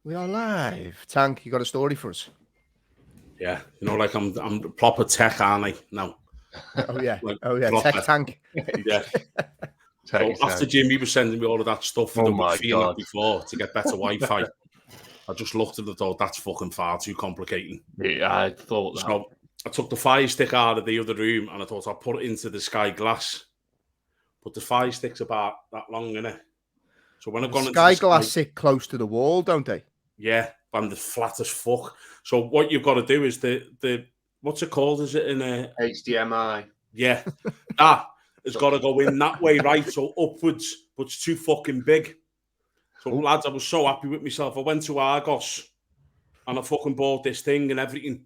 We are live. Tank, you got a story for us? Yeah, like I'm proper tech, aren't I? No. Oh yeah, proper. Tech Tank. Yeah. So after Jimmy was sending me all of that stuff for the Wi-Fi and that before to get better Wi-Fi, I just looked at it, thought that's fucking far too complicated. Yeah, I thought that. So I took the Fire Stick out of the other room and I thought I'll put it into the Sky Glass. But the Fire Stick's about that long, innit? So when I've gone into Sky Glass sit close to the wall, don't they? Yeah, and the flat as fuck. So what you've got to do is the what's it called? Is it in a HDMI? Yeah, that has got to go in that way, right? So upwards, but it's too fucking big. So lads, I was so happy with myself. I went to Argos and I fucking bought this thing and everything.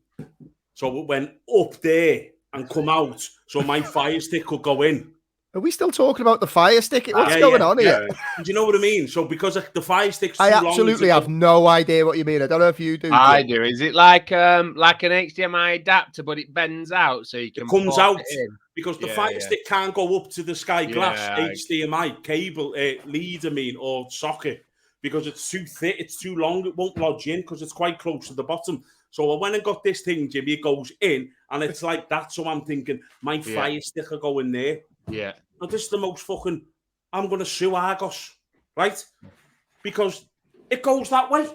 So it went up there and come out, so my Fire Stick could go in. Are we still talking about the Fire Stick? What's going on here? Do you know what I mean? So because the Fire Stick's too I absolutely have no idea what you mean. I don't know if you do. I do. Is it like an HDMI adapter, but it bends out so you can? It comes out because the Yeah, Fire yeah. Stick can't go up to the Sky Glass Yeah. HDMI cable lead, or socket, because it's too thick, it's too long. It won't lodge in because it's quite close to the bottom. So I went and got this thing, Jimmy. It goes in and it's like that. So I'm thinking my Fire Stick will go in there. Yeah. Now, this is the most fucking... I'm going to sue Argos, right? Because it goes that way.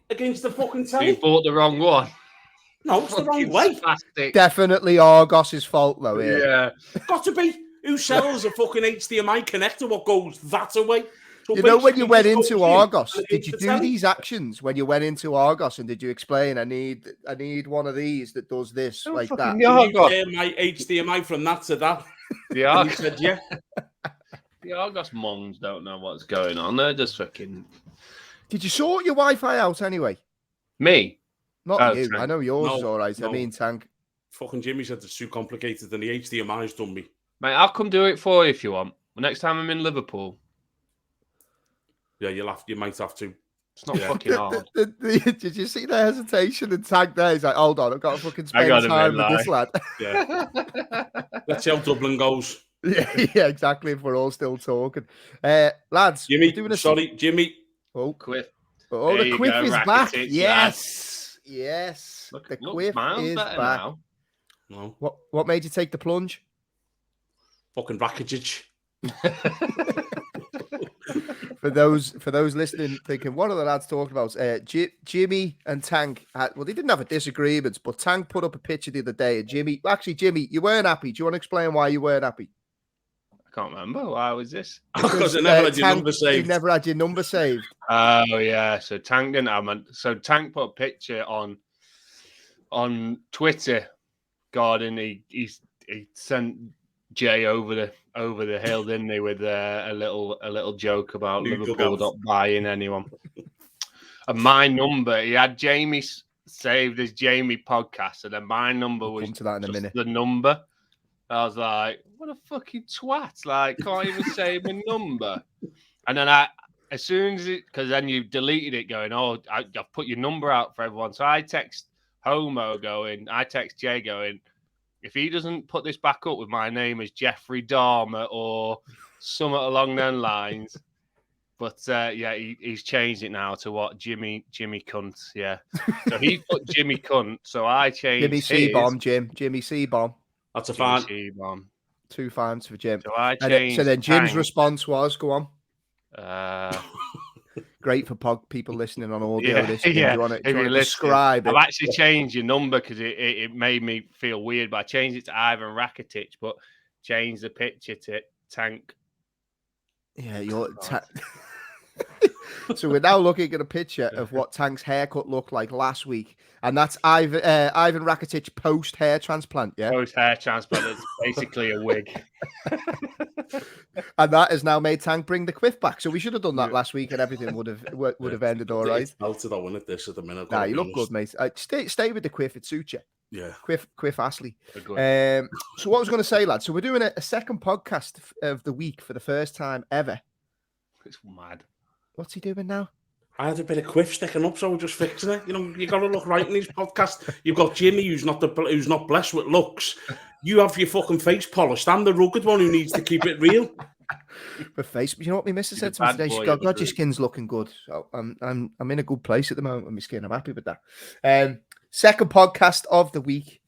Against the fucking telly. You bought the wrong one. No, it's the wrong way. Plastic. Definitely Argos's fault, though. Yeah. Got to be. Who sells a fucking HDMI connector what goes that away? So you know, when you went basically into Argos, did you the do telly. these actions when you went into Argos, and did you explain, I need one of these that does this like that? Can you share my HDMI from that to that? The And he said, yeah. The Argos mums don't know what's going on. They're just fucking... Did you sort your Wi-Fi out anyway? Me? Not you. Tank. I know yours is No, all right. no. I mean, Tank. Fucking Jimmy said it's too complicated and the HDMI's done me. Mate, I'll come do it for you if you want. Next time I'm in Liverpool. Yeah, you might have to. It's not fucking hard. Did you see the hesitation and Tank there? He's like, hold on, I've got to fucking spend time with this lad. Yeah. Let's see how Dublin goes. yeah, exactly. If we're all still talking. Lads, Jimmy, doing Jimmy. Oh, Quiff. Oh, There the you quiff go, is Rakitic, back. lads. Yes. Yes. Look, The quiff miles is better back. now. No. What made you take the plunge? Fucking Rakitic. For those listening, thinking, what are the lads talking about? Jimmy and Tank they didn't have a disagreement, but Tank put up a picture the other day, and Jimmy, you weren't happy. Do you want to explain why you weren't happy? I can't remember. Why was this? Because I never had your Tank, number saved. You never had your number saved. Oh yeah. So Tank didn't have one. So Tank put a picture on Twitter. God, and he sent Jay over the hill, didn't he, with a little joke about Liverpool not buying anyone. And my number, he had Jamie saved as Jamie podcast, and then my number was come to that in a minute. The number. I was like, what a fucking twat! Like, can't even save my number. And then as soon as because then you deleted it, going, oh, I've put your number out for everyone. So I text Jay going, if he doesn't put this back up with my name as Jeffrey Dahmer or something along them lines. But he's changed it now to what? Jimmy Cunt. Yeah. So he put Jimmy Cunt. So I changed Jimmy C-bomb, Jimmy C-bomb. That's a fan. C-bomb. 2 fans for Jim. So I changed. So then Jim's response was, go on. Great for people listening on audio. Yeah, Do you want to describe it? I've actually changed your number because it made me feel weird, but I changed it to Ivan Rakitic, but changed the picture to Tank. Yeah, So we're now looking at a picture of what Tank's haircut looked like last week, and that's Ivan Rakitic post hair transplant. Yeah, post hair transplant. It's basically a wig, and that has now made Tank bring the quiff back. So we should have done that last week, and everything would have ended all right. It's melted on it this at the minute. Nah, you look good, mate. Stay with the quiff. It suits you. Yeah, Quiff Astley. So what I was going to say, lad. So we're doing a second podcast of the week for the first time ever. It's mad. What's he doing now? I had a bit of quiff sticking up, so we're just fixing it. You know, you got to look right in these podcasts. You've got Jimmy, who's not blessed with looks. You have your fucking face polished. I'm the rugged one who needs to keep it real. The face. You know what my missus He's said a to me bad today? She boy go, of the "God, your group. skin's looking good." So I'm in a good place at the moment with my skin. I'm happy with that. Second podcast of the week,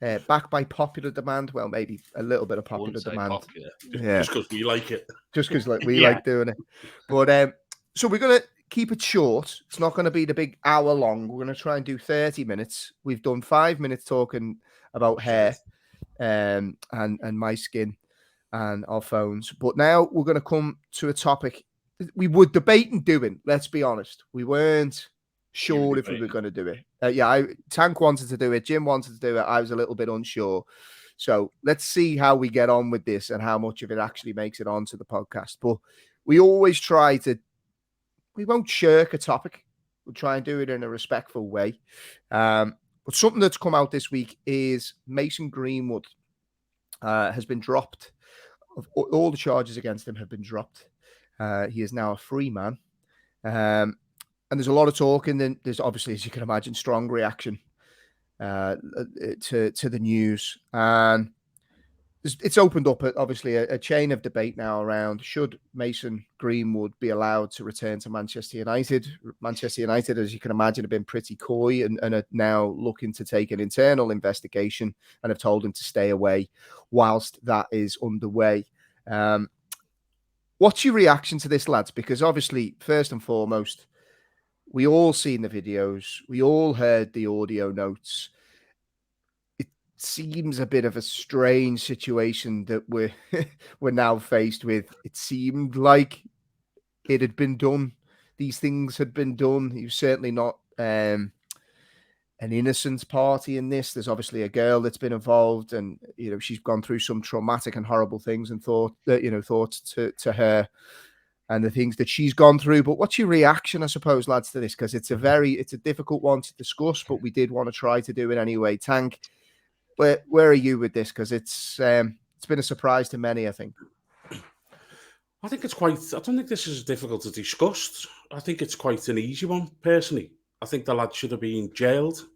back by popular demand. Well, maybe a little bit of I wouldn't popular say demand. popular. Yeah, Just because we like it. just because like we Yeah. like doing it. But so we're gonna keep it short. It's not gonna be the big hour long. We're gonna try and do 30 minutes. We've done 5 minutes talking about hair, and my skin and our phones. But now we're gonna come to a topic we were debating doing. Let's be honest, we weren't sure if we were going to do it. Tank wanted to do it, Jim wanted to do it. I was a little bit unsure. So let's see how we get on with this and how much of it actually makes it onto the podcast. But we always try to, we won't shirk a topic. We'll try and do it in a respectful way. But something that's come out this week is Mason Greenwood has been dropped. All the charges against him have been dropped. He is now a free man. And there's a lot of talk, and then there's obviously, as you can imagine, strong reaction to the news. And it's opened up, obviously, a chain of debate now around should Mason Greenwood be allowed to return to Manchester United. Manchester United, as you can imagine, have been pretty coy and are now looking to take an internal investigation and have told him to stay away whilst that is underway. What's your reaction to this, lads? Because obviously, first and foremost, we all seen the videos, we all heard the audio notes. It seems a bit of a strange situation that we're now faced with. It seemed like it had been done. These things had been done. He was certainly not an innocent party in this. There's obviously a girl that's been involved, and she's gone through some traumatic and horrible things, and thoughts to her and the things that she's gone through. But what's your reaction, I suppose, lads, to this? Because it's a difficult one to discuss, but we did want to try to do it anyway. Tank, where are you with this? Because it's been a surprise to many, I think. I don't think this is difficult to discuss. I think it's quite an easy one, personally. I think the lad should have been jailed.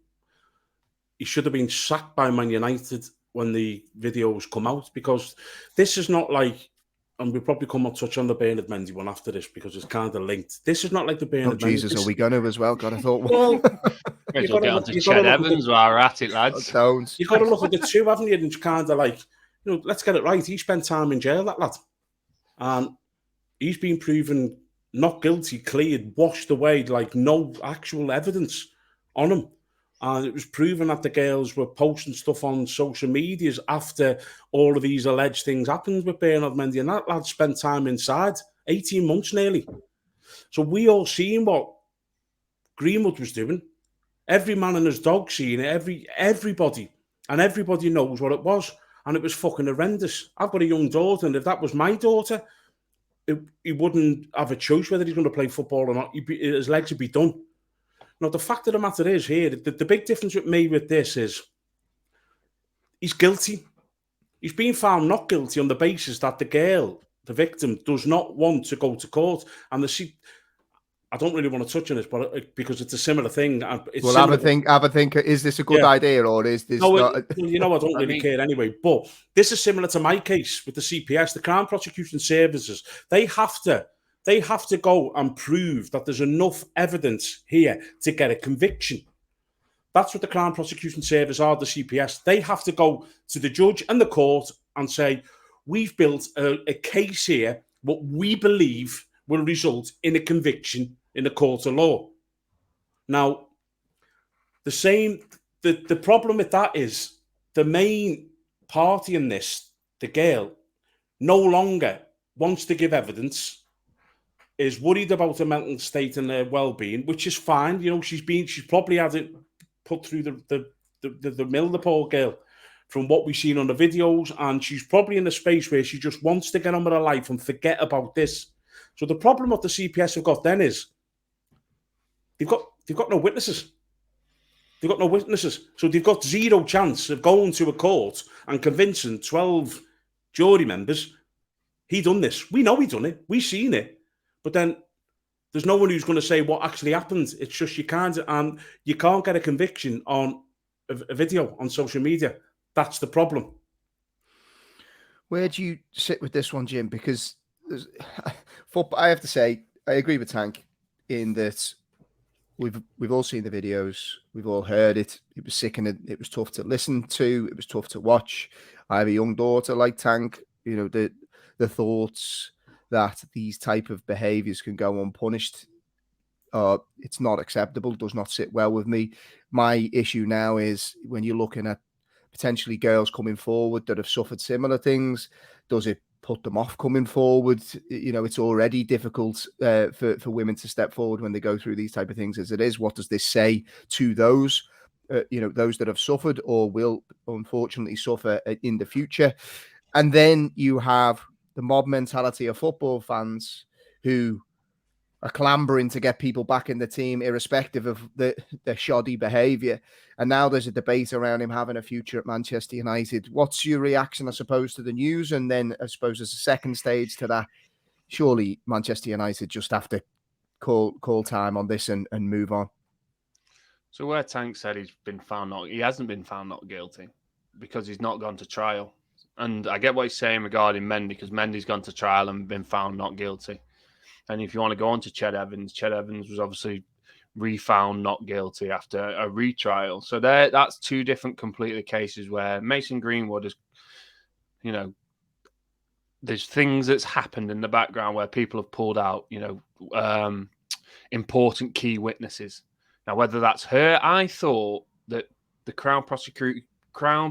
He should have been sacked by Man United when the videos come out, because this is not like, and we'll probably come and touch on the Bernard Mendy one after this because it's kind of linked. This is not like the Bernard Mendy. Jesus, are we going to as well? God, I thought. Well, We'll get on to Ched Evans while we're at it, lads. You've got to look at the two, haven't you? And it's kind of like, let's get it right. He spent time in jail, that lad. And he's been proven not guilty, cleared, washed away, like no actual evidence on him. And it was proven that the girls were posting stuff on social medias after all of these alleged things happened with Bernard Mendy. And that lad spent time inside, 18 months nearly. So we all seen what Greenwood was doing. Every man and his dog seen it, everybody. And everybody knows what it was. And it was fucking horrendous. I've got a young daughter, and if that was my daughter, he wouldn't have a choice whether he's going to play football or not. His legs would be done. Now, the fact of the matter is here, the big difference with me with this is he's guilty. He's been found not guilty on the basis that the girl, the victim, does not want to go to court. And I don't really want to touch on this, but because it's a similar thing. Well, have a think. Is this a good idea, or is this not? I don't really care anyway. But this is similar to my case with the CPS, the Crown Prosecution Services. They have to go and prove that there's enough evidence here to get a conviction. That's what the Crown Prosecution Service are, the CPS. They have to go to the judge and the court and say, we've built a case here, what we believe will result in a conviction in a court of law. Now, the problem with that is the main party in this, the girl, no longer wants to give evidence, is worried about her mental state and her well-being, which is fine. She's probably had it put through the mill, the poor girl, from what we've seen on the videos, and she's probably in a space where she just wants to get on with her life and forget about this. So the problem what the CPS have got then is they've got no witnesses. They've got no witnesses. So they've got zero chance of going to a court and convincing 12 jury members he done this. We know he done it. We've seen it. But then there's no one who's going to say what actually happened. It's just you can't get a conviction on a video on social media. That's the problem. Where do you sit with this one, Jim? Because football. I have to say, I agree with Tank in that we've all seen the videos, we've all heard it. It was sickening. It was tough to listen to. It was tough to watch. I have a young daughter like Tank. You know, the thoughts that these type of behaviours can go unpunished. It's not acceptable. Does not sit well with me. My issue now is when you're looking at potentially girls coming forward that have suffered similar things. Does it put them off coming forward? You know, it's already difficult for women to step forward when they go through these type of things as it is. What does this say to those, those that have suffered or will unfortunately suffer in the future? And then you have the mob mentality of football fans who are clambering to get people back in the team, irrespective of their shoddy behaviour. And now there's a debate around him having a future at Manchester United. What's your reaction, I suppose, to the news? And then I suppose as a second stage to that, surely Manchester United just have to call time on this and move on. So where Tank said he hasn't been found not guilty because he's not gone to trial. And I get what he's saying regarding Mendy, because Mendy's gone to trial and been found not guilty. And if you want to go on to Ched Evans was obviously refound not guilty after a retrial. So that's two different completely cases where Mason Greenwood is, there's things that's happened in the background where people have pulled out, important key witnesses. Now, whether that's her, I thought that the Crown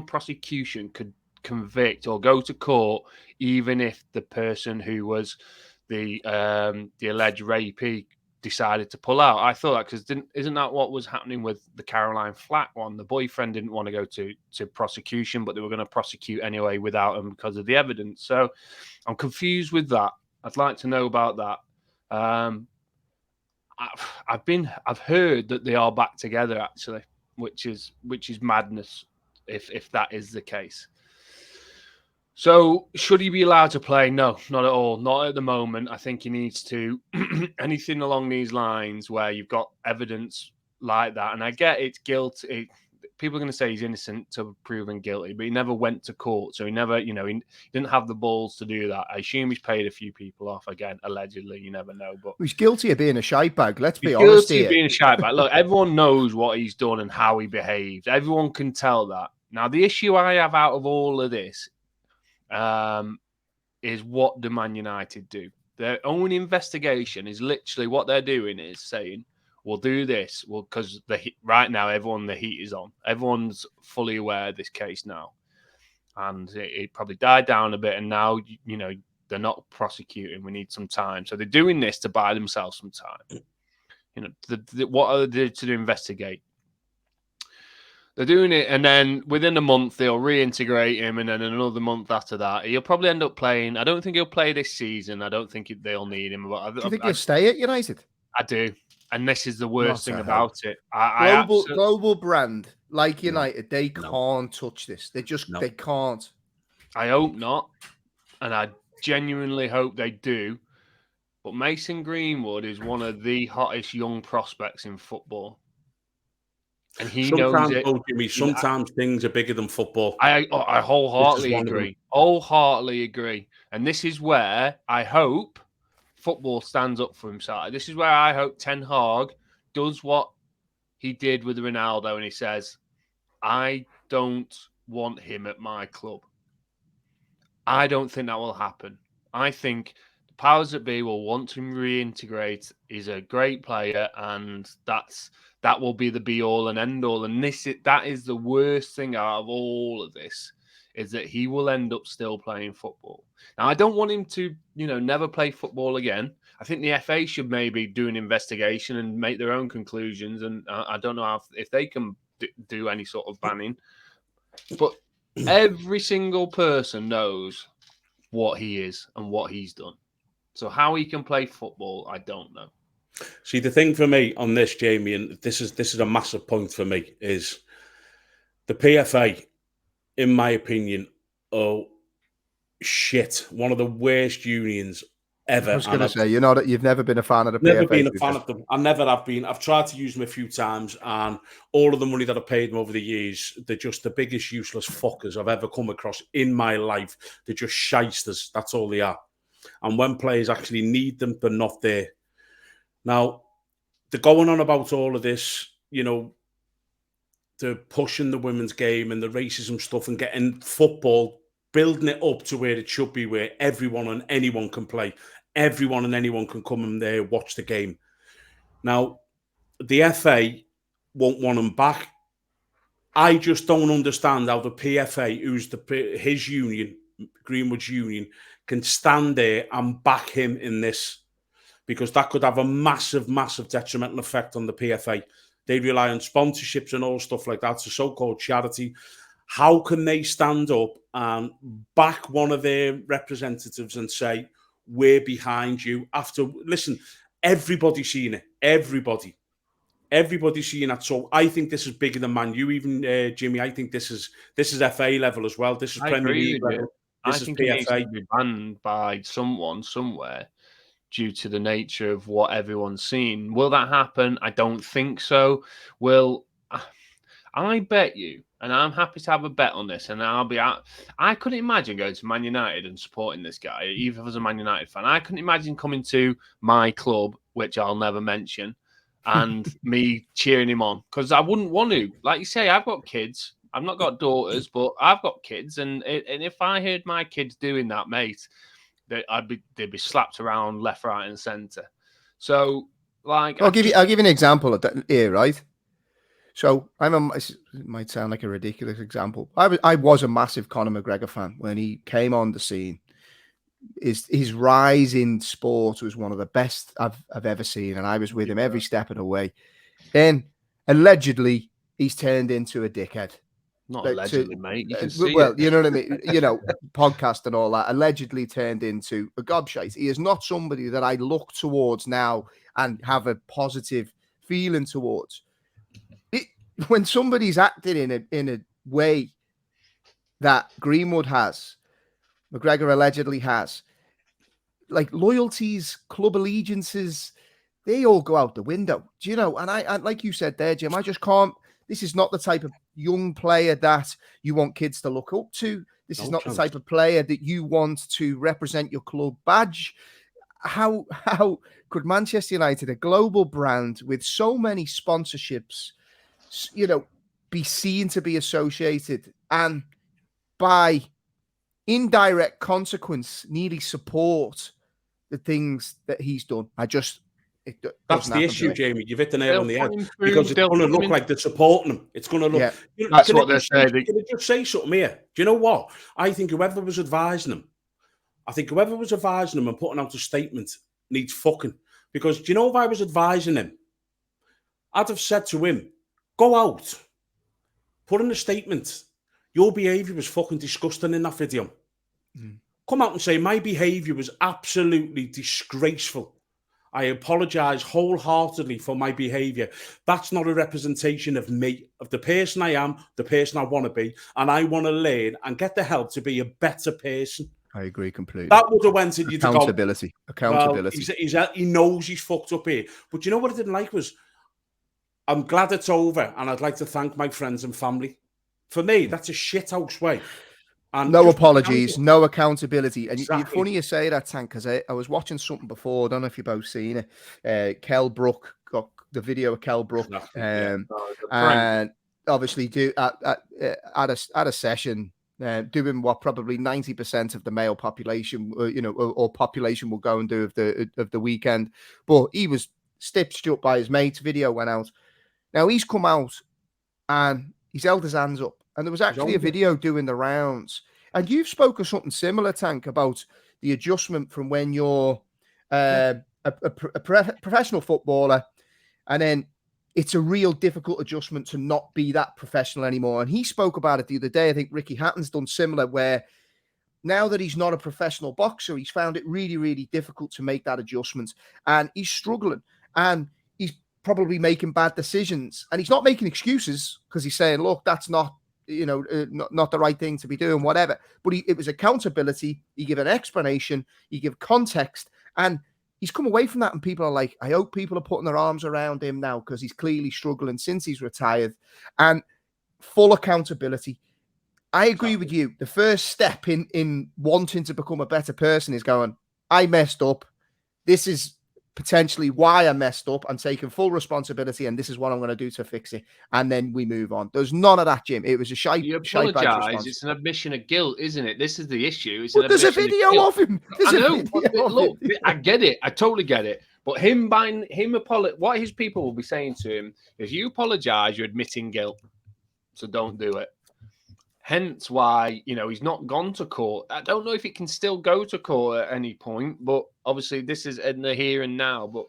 prosecution could convict or go to court even if the person who was the alleged rapee decided to pull out. I thought that because isn't that what was happening with the Caroline Flack one? The boyfriend didn't want to go to prosecution, but they were going to prosecute anyway without him because of the evidence. So I'm confused with that. I'd like to know about that. I've heard that they are back together actually, which is madness if that is the case. So should he be allowed to play? No, not at all. Not at the moment. I think he needs to anything along these lines where you've got evidence like that. And I get it's guilt. People are going to say he's innocent to proven guilty, but he never went to court. So he never, he didn't have the balls to do that. I assume he's paid a few people off again, allegedly. You never know. But he's guilty of being a shitebag. Let's be honest here. Guilty of being a shitebag. Look, everyone knows what he's done and how he behaved. Everyone can tell that. Now, the issue I have out of all of this is what do Man United do? Their own investigation is literally what they're doing is saying, we'll do this. Well, because right now, the heat is on. Everyone's fully aware of this case now. And it probably died down a bit. And now, they're not prosecuting. We need some time. So they're doing this to buy themselves some time. What are they to investigate? They're doing it, and then within a month, they'll reintegrate him, and then another month after that, he'll probably end up playing. I don't think he'll play this season. I don't think they'll need him. But do you think he'll stay at United? I do, and this is the worst thing about it. Global brand like United, they can't touch this. They can't. I hope not, and I genuinely hope they do. But Mason Greenwood is one of the hottest young prospects in football. And he knows it. Jimmy, sometimes things are bigger than football. I wholeheartedly agree. Wholeheartedly agree. And this is where I hope football stands up for himself. This is where I hope Ten Hag does what he did with Ronaldo and he says, I don't want him at my club. I don't think that will happen. I think the powers that be will want him reintegrate. He's a great player, and that will be the be all and end all. And that is the worst thing out of all of this, is that he will end up still playing football. Now, I don't want him to, never play football again. I think the FA should maybe do an investigation and make their own conclusions. And I don't know if they can do any sort of banning. But every single person knows what he is and what he's done. So how he can play football, I don't know. See, the thing for me on this, Jamie, and this is a massive point for me, is the PFA, in my opinion, shit. One of the worst unions ever. I was going to say, you've never been a fan of the PFA. Never been a fan of them. I never have been. I've tried to use them a few times, and all of the money that I've paid them over the years, they're just the biggest useless fuckers I've ever come across in my life. They're just shysters. That's all they are. And when players actually need them, they're not there. Now, they're going on about all of this, they're pushing the women's game and the racism stuff and getting football, building it up to where it should be, where everyone and anyone can play. Everyone and anyone can come in there, watch the game. Now, the FA won't want him back. I just don't understand how the PFA, who's his union, Greenwood's union, can stand there and back him in this, because that could have a massive, massive detrimental effect on the PFA. They rely on sponsorships and all stuff like that. It's a so-called charity. How can they stand up and back one of their representatives and say, we're behind you? Listen, everybody's seen it. Everybody's seeing that. So I think this is bigger than Man U, even Jimmy. I think this is FA level as well. This is Premier League level. This is think PFA. it needs to be banned by someone somewhere due to the nature of what everyone's seen. Will that happen? I don't think so. I bet you, and I'm happy to have a bet on this, and I couldn't imagine going to Man United and supporting this guy, even if I was a Man United fan. I couldn't imagine coming to my club, which I'll never mention, and me cheering him on, because I wouldn't want to. Like you say, I've got kids. I've not got daughters, but I've got kids, and if I heard my kids doing that, mate, they'd be slapped around left, right, and centre. So, like, I'll give you an example of that here, right? So it might sound like a ridiculous example. I was a massive Conor McGregor fan when he came on the scene. His rise in sport was one of the best I've ever seen, and I was with him every step of the way. Then allegedly he's turned into a dickhead. Not allegedly, mate. You can see well, it. you know what I mean? Podcast and all that, allegedly turned into a gobshite. He is not somebody that I look towards now and have a positive feeling towards. When somebody's acting in a way that Greenwood has, McGregor allegedly has, like loyalties, club allegiances, they all go out the window. Do you know? And I like you said there, Jim, I just can't. This is not the type of young player that you want kids to look up to. This is not the type of player that you want to represent your club badge. How could Manchester United, a global brand with so many sponsorships, be seen to be associated and by indirect consequence nearly support the things that he's done? That's the issue, Jamie. You've hit the nail on the head, because it's going to look like they're supporting him. It's going to look. Yeah, that's what they're saying. Can I just say something here? Do you know what? I think whoever was advising him, and putting out a statement needs fucking. Because do you know, if I was advising him, I'd have said to him, go out, put in a statement. Your behaviour was fucking disgusting in that video. Come out and say, my behaviour was absolutely disgraceful. I apologise wholeheartedly for my behaviour. That's not a representation of me, of the person I am, the person I want to be, and I want to learn and get the help to be a better person. I agree completely. That would have went to you accountability. Accountability. Well, he knows he's fucked up here. But you know what I didn't like was, I'm glad it's over, and I'd like to thank my friends and family. For me, that's a shithouse way. And no apologies, no accountability. And exactly. You're funny you say that, Tank, because I was watching something before. I don't know if you've both seen it. Kell Brook got the video of Kell Brook, and obviously at a session, doing what probably 90% of the male population, or population will go and do of the weekend. But he was stitched up by his mates. Video went out. Now he's come out and he's held his hands up. And there was actually a video doing the rounds. And you've spoken something similar, Tank, about the adjustment from when you're a professional footballer, and then it's a real difficult adjustment to not be that professional anymore. And he spoke about it the other day. I think Ricky Hatton's done similar, where now that he's not a professional boxer, he's found it really, really difficult to make that adjustment. And he's struggling. And he's probably making bad decisions. And he's not making excuses, because he's saying, look, that's not not the right thing to be doing, whatever. But it was accountability. He gave an explanation. He gave context. And he's come away from that. And people are like, I hope people are putting their arms around him now, because he's clearly struggling since he's retired. And full accountability. I agree with you. The first step in wanting to become a better person is going, I messed up. This is potentially why I messed up. I'm taking full responsibility, and this is what I'm going to do to fix it. And then we move on. There's none of that, Jim. It was a You shite bag apologise. response. It's an admission of guilt, isn't it? This is the issue. It's Well, an there's a admission video of him. There's I a know. video But of look, him. I get it. I totally get it. But what his people will be saying to him is, you apologise, you're admitting guilt, so don't do it. Hence why, he's not gone to court. I don't know if he can still go to court at any point, but obviously this is in the here and now. But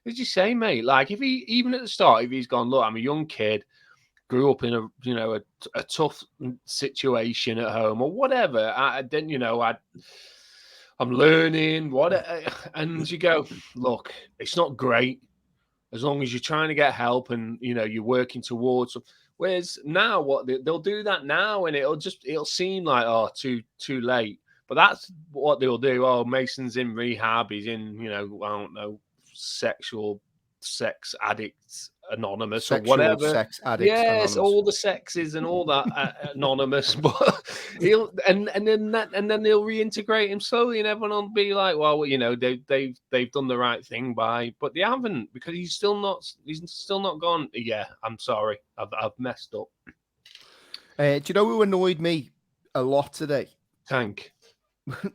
as you say, mate, like, if he, even at the start, if he's gone, look, I'm a young kid, grew up in a tough situation at home or whatever, I'm learning, and you go, look, it's not great as long as you're trying to get help and, you're working towards. Whereas now, what they'll do that now, and it'll seem like, oh, too late. But that's what they'll do. Oh, Mason's in rehab. He's in, I don't know, sex addicts anonymous Sexual or whatever. Sex addicts yes, anonymous. all the sexes and all that anonymous. But he'll and then they'll reintegrate him slowly, and everyone will be like, well, they've done the right thing by, but they haven't, because he's still not gone. Yeah, I'm sorry, I've messed up. Do you know who annoyed me a lot today? Tank.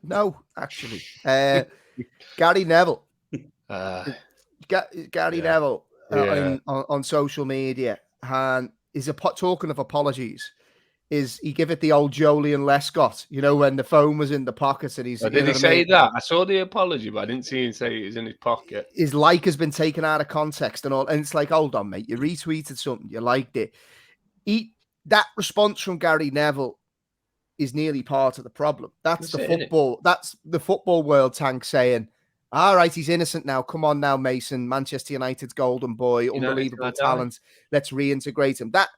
No, actually, Gary Neville. Gary Neville on social media, and is talking of apologies. Is he give it the old Jolie and Lescott? When the phone was in the pockets and he's. Did he say that? I saw the apology, but I didn't see him say it was in his pocket. His like has been taken out of context and all, and it's like, hold on, mate, you retweeted something, you liked it. That response from Gary Neville is nearly part of the problem. That's the football. That's the football world, Tank, saying, all right, he's innocent now. Come on now, Mason. Manchester United's golden boy, unbelievable talent. Let's reintegrate him. That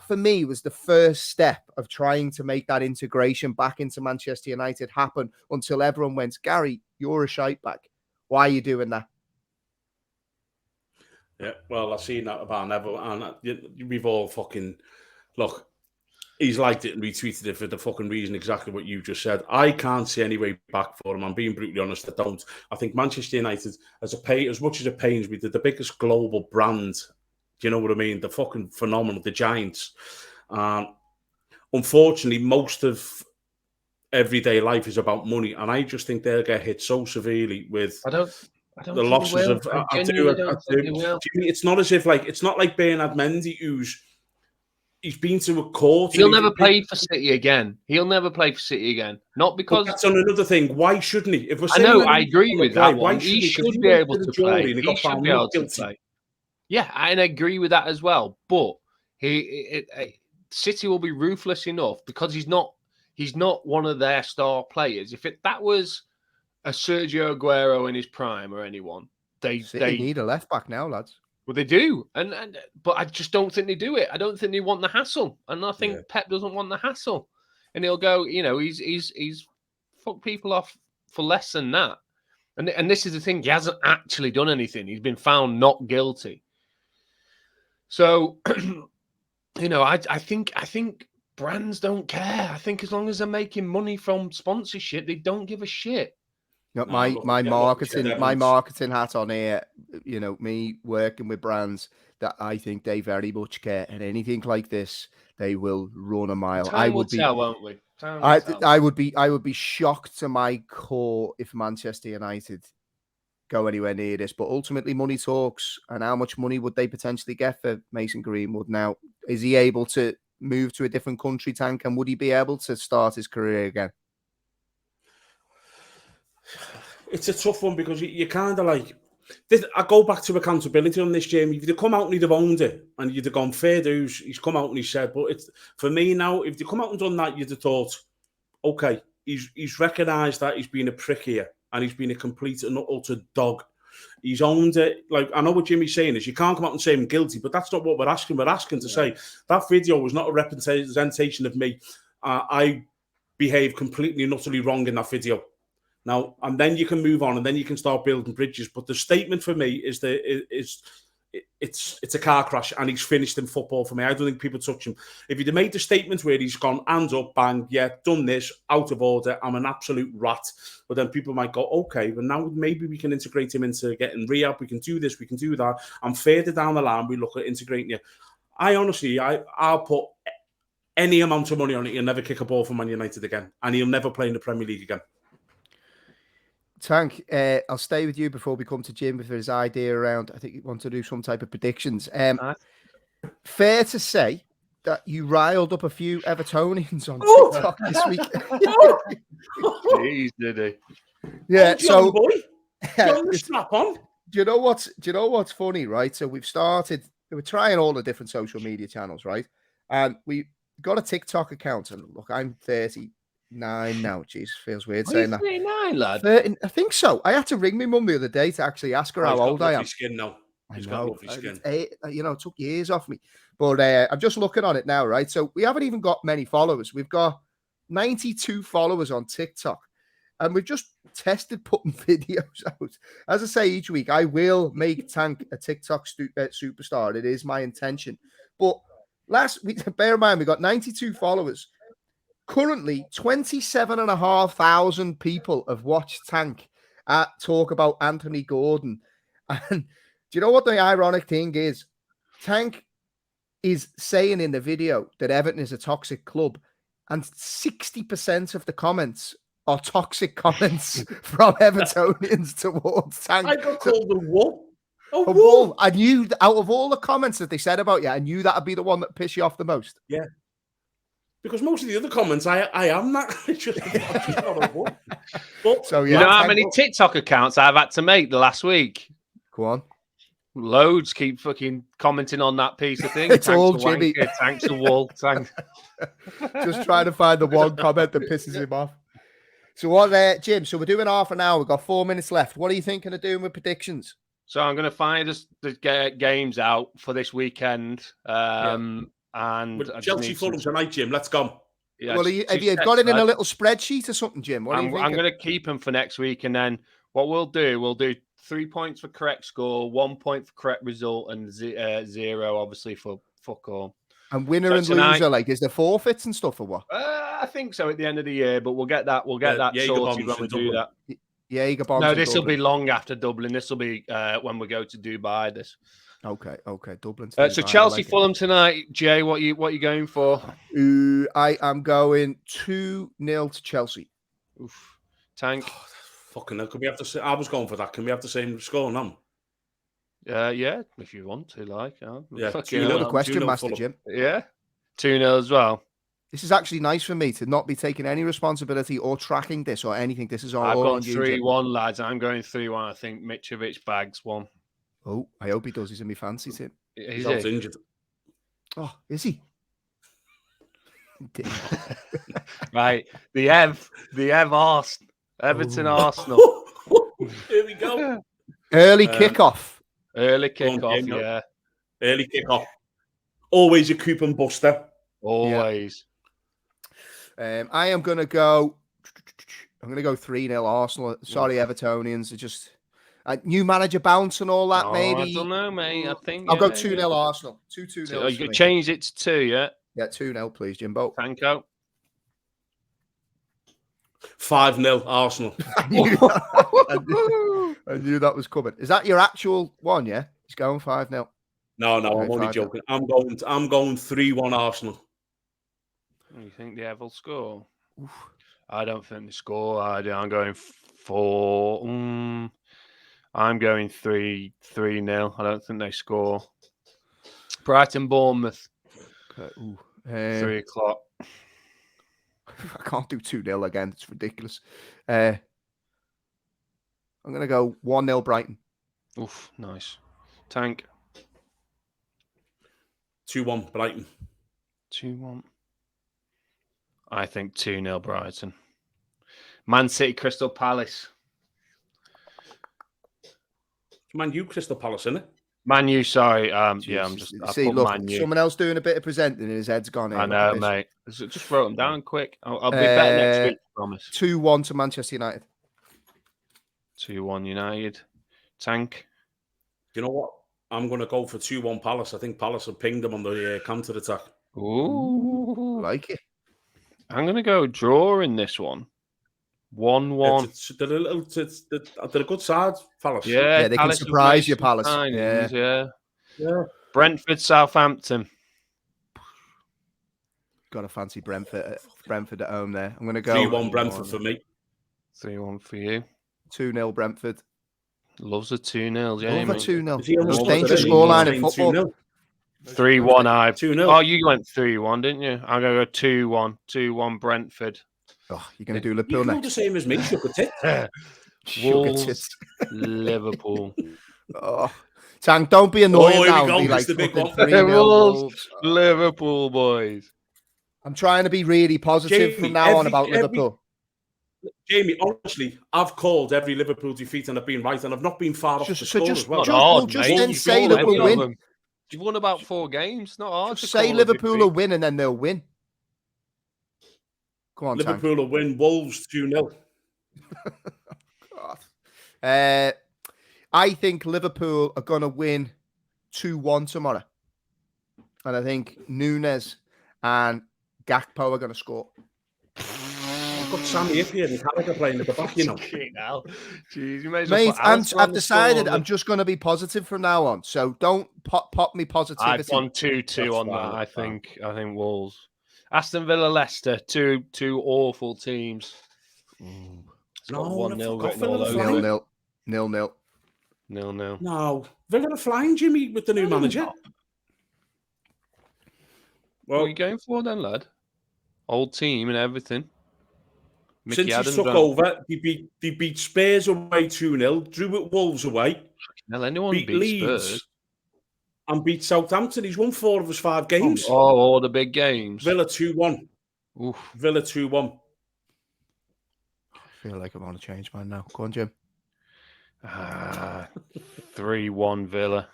for me was the first step of trying to make that integration back into Manchester United happen, until everyone went, Gary, you're a shite bag. Why are you doing that? Yeah, well, I've seen that about Neville, and we've all fucking look. He's liked it and retweeted it for the fucking reason exactly what you just said. I can't see any way back for him. I'm being brutally honest. I don't. I think Manchester United, as much as it pains me, they're the biggest global brand. Do you know what I mean? They're fucking phenomenal. The Giants. Unfortunately, most of everyday life is about money, and I just think they'll get hit so severely with the losses of. I do. It's not as if it's not like Bernard Mendy, he's been to a court. He'll never play for City again. Not because... But that's on another thing. Why shouldn't he? I know, I agree with that one. He should be able to play. He should be able to play. Yeah, and I agree with that as well. But City will be ruthless enough, because he's not one of their star players. If that was a Sergio Aguero in his prime or anyone, they need a left back now, lads. Well, they do, but I just don't think they do it. I don't think they want the hassle, and I think Pep doesn't want the hassle, and he'll go. He's fucked people off for less than that, and this is the thing. He hasn't actually done anything. He's been found not guilty. So, I think brands don't care. I think as long as they're making money from sponsorship, they don't give a shit. My marketing hat on here, me working with brands, that I think they very much care, and anything like this, they will run a mile. Time will tell, won't we? I would be shocked to my core if Manchester United go anywhere near this, but ultimately money talks, and how much money would they potentially get for Mason Greenwood now? Is he able to move to a different country, Tank, and would he be able to start his career again? It's a tough one, because you kind of I go back to accountability on this, Jamie. If you'd have come out and he'd have owned it, and you'd have gone, fair dues, he's come out and he said, but it's for me now, if you come out and done that, you'd have thought, okay, he's recognised that he's been a prick here, and he's been a complete and utter dog. He's owned it. I know what Jimmy's saying is you can't come out and say I'm guilty, but that's not what we're asking. We're asking to say that video was not a representation of me. I behaved completely and utterly wrong in that video. Now, and then you can move on, and then you can start building bridges. But the statement for me is it's a car crash and he's finished in football for me. I don't think people touch him. If he'd have made the statement where he's gone, hands up, bang, yeah, done this, out of order, I'm an absolute rat. But then people might go, okay, but now maybe we can integrate him into getting rehab. We can do this, we can do that. And further down the line, we look at integrating you. I honestly, I'll put any amount of money on it. He'll never kick a ball for Man United again. And he'll never play in the Premier League again. Tank, I'll stay with you before we come to Jim with his idea around. I think you want to do some type of predictions. Fair to say that you riled up a few Evertonians on TikTok this week. Jeez, did he? Yeah, so boy, strap on. Do you know what's funny, right? So we're trying all the different social media channels, right? And we got a TikTok account, and look, I'm 39 now. Jeez, feels weird saying that. 39, lad. 30, I think so. I had to ring my mum the other day to actually ask her how old I am. Skin now. He's got lovely skin. It took years off me. But I'm just looking on it now, right? So we haven't even got many followers. We've got 92 followers on TikTok. And we've just tested putting videos out. As I say each week, I will make Tank a TikTok superstar. It is my intention. But last week, bear in mind, we got 92 followers. Currently, 27,500 people have watched Tank talk about Anthony Gordon. And do you know what the ironic thing is? Tank is saying in the video that Everton is a toxic club, and 60% of the comments are toxic comments from Evertonians towards Tank. I got called a wolf. A wolf. I knew, out of all the comments that they said about you, I knew that would be the one that pissed you off the most. Yeah. Because most of the other comments, I am that. Just not a wolf. But, so, you know how many TikTok accounts I've had to make the last week? Go on. Loads keep fucking commenting on that piece of thing. It's all Jimmy. Tank's a wall. Tank. Just trying to find the one comment that pisses him off. So what, Jim? So we're doing half an hour. We've got 4 minutes left. What are you thinking of doing with predictions? So I'm going to find us the games out for this weekend. And Chelsea Fulham tonight, Jim. Let's go. Yeah, well, have you got it in a little spreadsheet or something, Jim? What are you thinking? I'm going to keep them for next week, and then what we'll do 3 points for correct score, 1 point for correct result, and 0 obviously for fuck all. And winner and loser, like, is there forfeits and stuff or what? I think so at the end of the year, but we'll get that. We'll get that sorted when we do that. Yeah, you got no, this will be long after Dublin. This will be when we go to Dubai. This. Okay. Dublin. So Chelsea Fulham tonight, Jay. What you going for? I am going 2-0 to Chelsea. Oof. Tank. Oh, fucking hell. Can we have the same? I was going for that. Can we have the same score now? Yeah, if you want to, like. Yeah. Another question, Master Fulham. Jim. Yeah. 2-0 as well. This is actually nice for me to not be taking any responsibility or tracking this or anything. This is all on you. I've gone 3-1, lads. I'm going 3-1. I think Mitrovic bags one. Oh, I hope he does. He's in my fancy team. He's injured. Oh, is he? Right. The Everton Arsenal. Here we go. Early kickoff. Early kickoff, yeah. Early kickoff. Always a coupon buster. Always. Yeah. I am going to go 3-0 Arsenal. Sorry, Evertonians. It's just new manager bounce and all that, maybe. I don't know, mate. I think I'll go 2-0 Arsenal. 2-2-0. You change it to 2, yeah? Yeah, 2-0, please, Jimbo. Tanko. 5-0 Arsenal. I knew that was coming. Is that your actual one? Yeah, he's going 5-0. No, I'm only joking. I'm going 3-1 Arsenal. You think the Ev will score? Oof. I don't think they score. I'm going 4. I'm going 3-0. I don't think they score. Brighton Bournemouth. Okay. 3 o'clock. I can't do 2-0 again. It's ridiculous. I'm going to go 1-0 Brighton. Oof, nice. Tank. 2-1 Brighton. 2-1. I think 2-0 Brighton. Man City Crystal Palace. Man U Crystal Palace, isn't it? Man U, sorry. Yeah, I'm just. Look, someone else doing a bit of presenting and his head's gone in. I know, mate. Just wrote them down quick. I'll be better next week, I promise. 2-1 to Manchester United. 2-1 United. Tank. You know what? I'm going to go for 2-1 Palace. I think Palace have pinged them on the counter-attack. Ooh. Like it. I'm going to go draw in this one. 1-1. They're a good side, Palace. Yeah, they can Palace have surprise made you, some Palace. signings, Yeah. Brentford, Southampton. Got a fancy Brentford at home there. I'm going to go 3-1 Brentford for me. 3-1 for you. 2-0 Brentford. Loves a 2-0, Jamie. Love a 2-0. Is he almost Most got dangerous it? scoreline He's in football. 2-0. 3-1 I've... 2-0. Oh, you went 3-1, didn't you? I'm going to go 2-1. 2-1 Brentford. Oh, you're going to do You Liverpool go next. the same as me, sugar tit. Wolves, Liverpool. Oh, Tank, don't be annoying Oh, here now we go. and be like It's the big fucking one. 3-0 Wolves, Wolves. Liverpool, boys. I'm trying to be really positive from now on about Liverpool. Jamie, honestly, I've called every Liverpool defeat and I've been right, and I've not been far off the score as well. Just then say Liverpool win. You've won about 4 games. Not hard. Just say Liverpool will win and then they'll win. Come on, Liverpool will win. Wolves 2-0. I think Liverpool are going to win 2-1 tomorrow. And I think Nunes and Gakpo are going to score. I've got Sammy Ippier and Carragher playing at the back, you know. Jeez, you may as Mate, well put Alisson on I've the decided score. I'm just going to be positive from now on. So don't pop me positivity. I've gone 2-2 on that. I think Wolves. Aston Villa, Leicester, two awful teams. It's got 1-0 written all over it. 0-0. 0-0. No, Villa are flying, Jimmy, with the new manager. What are you going for then, lad? Old team and everything. Since he took over, he beat Spurs away 2-0, drew at Wolves away, beat Leeds, Spurs and beat Southampton. He's won 4 of his 5 games. Oh, all the big games. Villa 2-1. Oof. Villa 2-1. I feel like I want to change mine now. Go on, Jim. 3-1 Villa.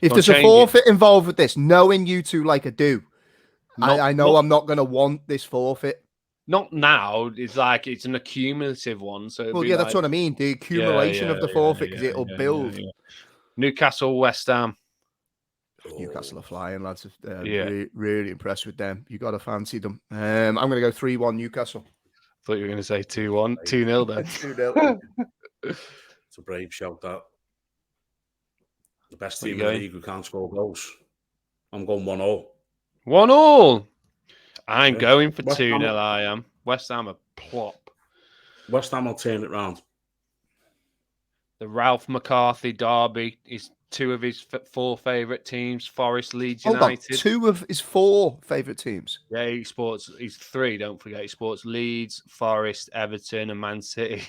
If there's a forfeit involved with this, knowing you two like I do, I know I'm not going to want this forfeit. Not now. It's like it's an accumulative one. So that's what I mean. The accumulation of the forfeit because it'll build. Newcastle, West Ham. Newcastle are flying, lads. Really, really impressed with them. You got to fancy them. I'm going to go 3-1 Newcastle. Thought you were going to say 2-1, 2-0 then. 2-0. It's a brave shout, that. The best team in the league who can't score goals. I'm going 1-0. 1-1. I'm going for 2-0, I am. West Ham are plop. West Ham will turn it round. The Ralph McCarthy derby is 2 of his 4 favourite teams. Forest, Leeds United. 2 of his 4 favourite teams? Yeah, he's 3, don't forget. He sports Leeds, Forest, Everton and Man City.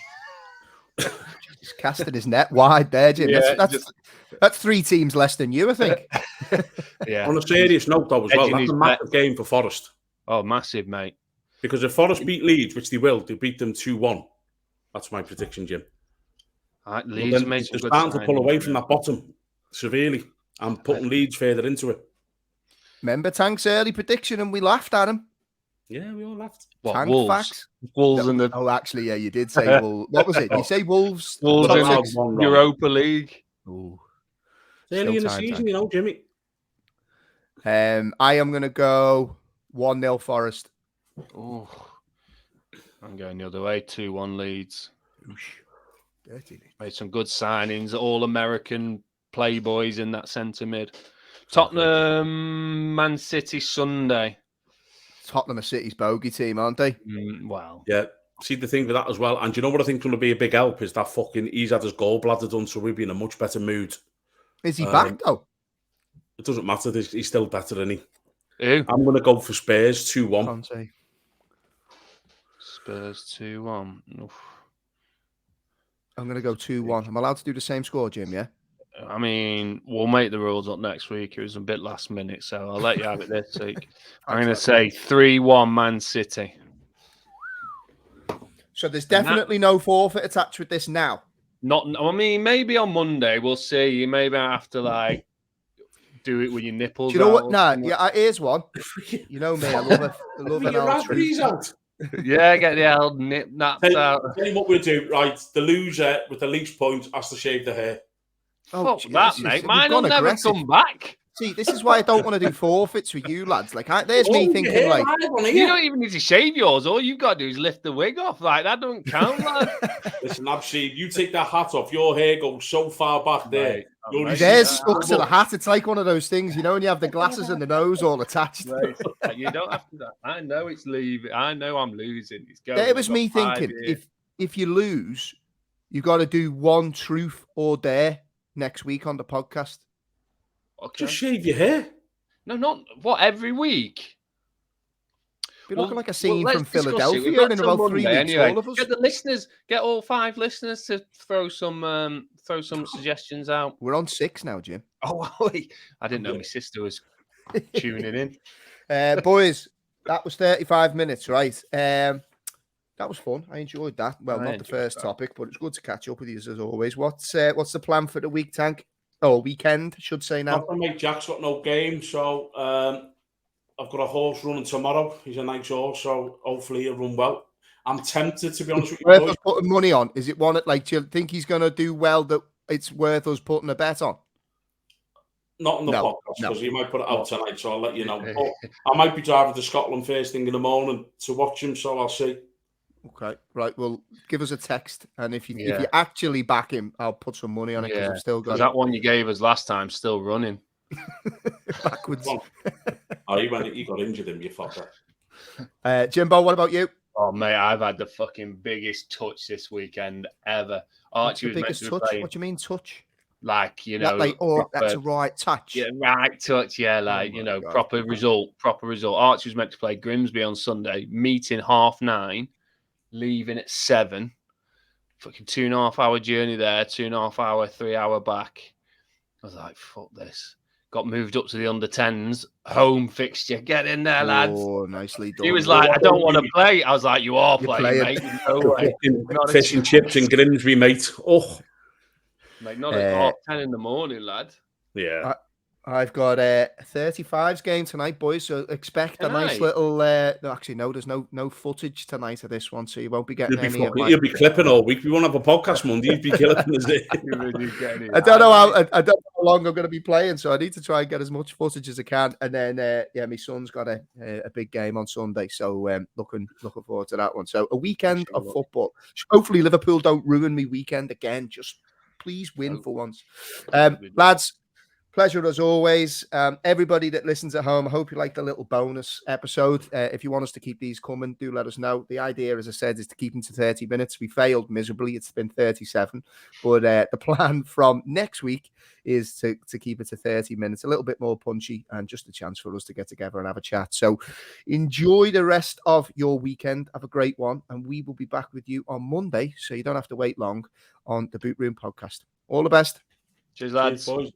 He's casted his net wide there, Jim. Yeah, that's 3 teams less than you, I think. Yeah. On a serious note, though, as well, that's a massive game for Forest. Oh, massive, mate. Because if Forest beat Leeds, which they will, they beat them 2-1. That's my prediction, Jim. Leeds they're starting to pull away from that bottom severely and putting Leeds further into it. Remember Tank's early prediction and we laughed at him? Yeah, we all laughed. What, Tank Wolves? Facts? Wolves and the... Oh, actually, yeah, you did say Wolves. What was it? You say Wolves? Wolves in the Europa League. Ooh. Early in the season, Tank. you know, Jimmy. I am going to go 1-0 Forest. Oh, I'm going the other way. 2-1 Leeds. Dirty. Made some good signings. All American playboys in that centre mid. Tottenham, Man City Sunday. Tottenham are City's bogey team, aren't they? Well, yeah. See the thing with that as well, and you know what I think is going to be a big help is that he's had his gallbladder done, so we'll be in a much better mood. Is he back though? It doesn't matter. He's still better than he. Who? I'm going to go for Spurs 2-1. Spurs 2-1. I'm going to go 2-1. I'm allowed to do the same score, Jim, yeah? I mean, we'll make the rules up next week. It was a bit last minute, so I'll let you have it this week. I'm going to say 3-1 Man City. So there's definitely no forfeit attached with this now? I mean, maybe on Monday, we'll see. You maybe have to, do it with your nipples. Do you know what? No, here's one. You know me, I love an old treat. Yeah, get the old naps out. Tell you what we'll do, right? The loser with the least points has to shave the hair. Fuck Jesus, that, mate. we've Mine will gone never aggressive. come back. See, this is why I don't want to do forfeits with you lads. Like, there's me thinking, hair like, live on You here. don't even need to shave yours. All you've got to do is lift the wig off. Like, that don't count, lad. Listen, absolutely. You take that hat off, your hair goes so far back there. Mate, You're mate, his easy hair's to stuck to the look. hat. It's like one of those things, you know, when you have the glasses and the nose all attached. Mate, you don't have to. I know it's leaving. I know I'm losing. It's going. There was I've got me 5 thinking, years. if you lose, you got to do one truth or dare next week on the podcast. Okay. Just shave your hair. No, not what every week. Be looking like a let's scene from discuss it. We've Philadelphia got in till about 3 Monday weeks. anyway. All of us. Get the listeners, get all 5 listeners to throw some suggestions out. We're on 6 now, Jim. Oh, I didn't know my sister was tuning in. Boys, that was 35 minutes, right? That was fun. I enjoyed that. Well, I not the enjoyed first that. topic, but it's good to catch up with you as always. What's the plan for the week, Tank? Oh, weekend, I should say now. Nothing, mate. Jack's got no game, so I've got a horse running tomorrow. He's a nice horse, so hopefully he'll run well. I'm tempted, to be honest with you, Worth boys. us putting money on? Is it one that, like, do you think he's going to do well that it's worth us putting a bet on? Not on the podcast, because he might put it out tonight, so I'll let you know. But I might be driving to Scotland first thing in the morning to watch him, so I'll see. Okay, right. Well, give us a text, and if you actually back him, I'll put some money on it because I've still got that one you gave us last time still running backwards. Oh, he got injured in you fucker. Jimbo, what about you? Oh mate, I've had the fucking biggest touch this weekend ever. Archie was meant to be touch? playing, What do you mean touch? like, you know, that's a right touch. Yeah, right touch. Yeah, like, you know, proper result. Archie was meant to play Grimsby on Sunday, meeting 9:30, leaving at 7. Fucking 2.5 hour journey there, 2.5 hour, 3 hour back. I was like, fuck this. Got moved up to the under 10s, home fixture. Get in there, lads. Oh, nicely done. He was like, I don't want to play. I was like, you are playing, mate. No way. Fish and chips in Grimsby, mate. Oh, mate, not at 10 in the morning, lad. Yeah. I've got a 35s game tonight, boys. So expect a nice little. No, actually, no. There's no footage tonight of this one, so you won't be getting any. You'll be clipping all week. We won't have a podcast Monday. You'd be killing us. I don't know how long I'm going to be playing, so I need to try and get as much footage as I can. And then, my son's got a big game on Sunday, so looking forward to that one. So a weekend of football. Hopefully, Liverpool don't ruin me weekend again. Just please win for once, lads. Pleasure as always. Everybody that listens at home, I hope you like the little bonus episode. If you want us to keep these coming, do let us know. The idea, as I said, is to keep them to 30 minutes. We failed miserably. It's been 37. But the plan from next week is to keep it to 30 minutes, a little bit more punchy, and just a chance for us to get together and have a chat. So enjoy the rest of your weekend. Have a great one. And we will be back with you on Monday, so you don't have to wait long on the Boot Room podcast. All the best. Cheers, lads. Cheers, boys.